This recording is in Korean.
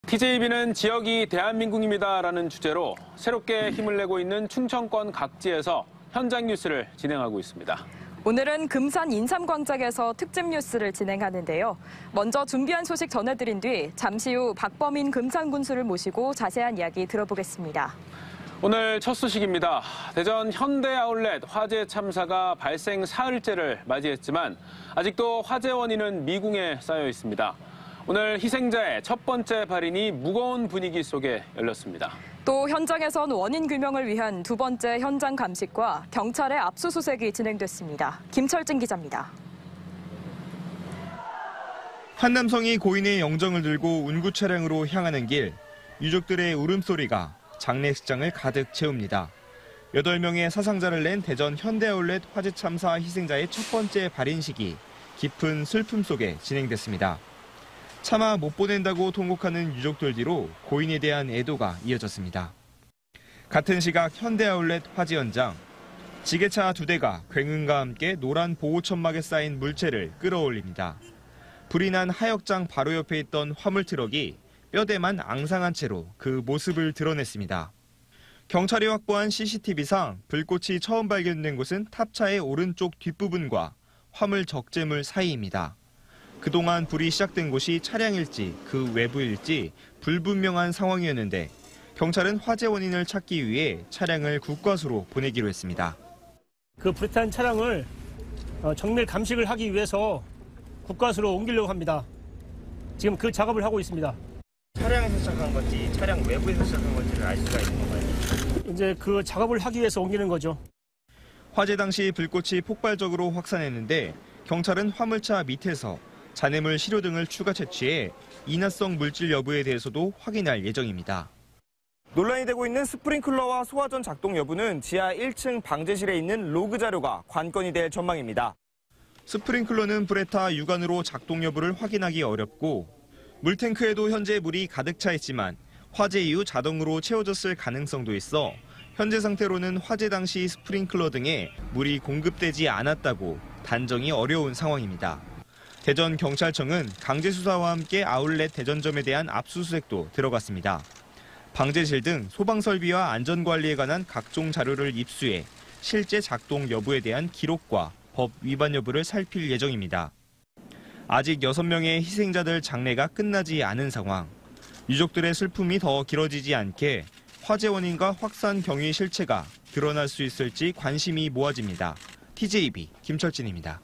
TJB는 지역이 대한민국입니다라는 주제로 새롭게 힘을 내고 있는 충청권 각지에서 현장 뉴스를 진행하고 있습니다. 오늘은 금산 인삼광장에서 특집 뉴스를 진행하는데요. 먼저 준비한 소식 전해드린 뒤 잠시 후 박범인 금산군수를 모시고 자세한 이야기 들어보겠습니다. 오늘 첫 소식입니다. 대전 현대아울렛 화재 참사가 발생 사흘째를 맞이했지만 아직도 화재 원인은 미궁에 쌓여 있습니다. 오늘 희생자의 첫 번째 발인이 무거운 분위기 속에 열렸습니다. 또 현장에선 원인 규명을 위한 두 번째 현장 감식과 경찰의 압수수색이 진행됐습니다. 김철진 기자입니다. 한 남성이 고인의 영정을 들고 운구 차량으로 향하는 길, 유족들의 울음소리가 장례식장을 가득 채웁니다. 8명의 사상자를 낸 대전 현대아울렛 화재 참사 희생자의 첫 번째 발인식이 깊은 슬픔 속에 진행됐습니다. 차마 못 보낸다고 통곡하는 유족들 뒤로 고인에 대한 애도가 이어졌습니다. 같은 시각 현대아울렛 화재 현장, 지게차 2대가 굉음과 함께 노란 보호천막에 쌓인 물체를 끌어올립니다. 불이 난 하역장 바로 옆에 있던 화물 트럭이 뼈대만 앙상한 채로 그 모습을 드러냈습니다. 경찰이 확보한 CCTV상 불꽃이 처음 발견된 곳은 탑차의 오른쪽 뒷부분과 화물 적재물 사이입니다. 그동안 불이 시작된 곳이 차량일지 그 외부일지 불분명한 상황이었는데 경찰은 화재 원인을 찾기 위해 차량을 국과수로 보내기로 했습니다. 그 불에 탄 차량을 정밀 감식을 하기 위해서 국과수로 옮기려고 합니다. 지금 그 작업을 하고 있습니다. 차량에서 시작한 건지 차량 외부에서 시작한 건지를 알 수가 있는 건가요? 이제 그 작업을 하기 위해서 옮기는 거죠. 화재 당시 불꽃이 폭발적으로 확산했는데 경찰은 화물차 밑에서 잔해물 시료 등을 추가 채취해 인화성 물질 여부에 대해서도 확인할 예정입니다. 논란이 되고 있는 스프링클러와 소화전 작동 여부는 지하 1층 방제실에 있는 로그 자료가 관건이 될 전망입니다. 스프링클러는 불에 타 유관으로 작동 여부를 확인하기 어렵고 물탱크에도 현재 물이 가득 차 있지만 화재 이후 자동으로 채워졌을 가능성도 있어 현재 상태로는 화재 당시 스프링클러 등에 물이 공급되지 않았다고 단정이 어려운 상황입니다. 대전경찰청은 강제수사와 함께 아울렛 대전점에 대한 압수수색도 들어갔습니다. 방제실 등 소방설비와 안전관리에 관한 각종 자료를 입수해 실제 작동 여부에 대한 기록과 법 위반 여부를 살필 예정입니다. 아직 6명의 희생자들 장례가 끝나지 않은 상황. 유족들의 슬픔이 더 길어지지 않게 화재 원인과 확산 경위 실체가 드러날 수 있을지 관심이 모아집니다. TJB 김철진입니다.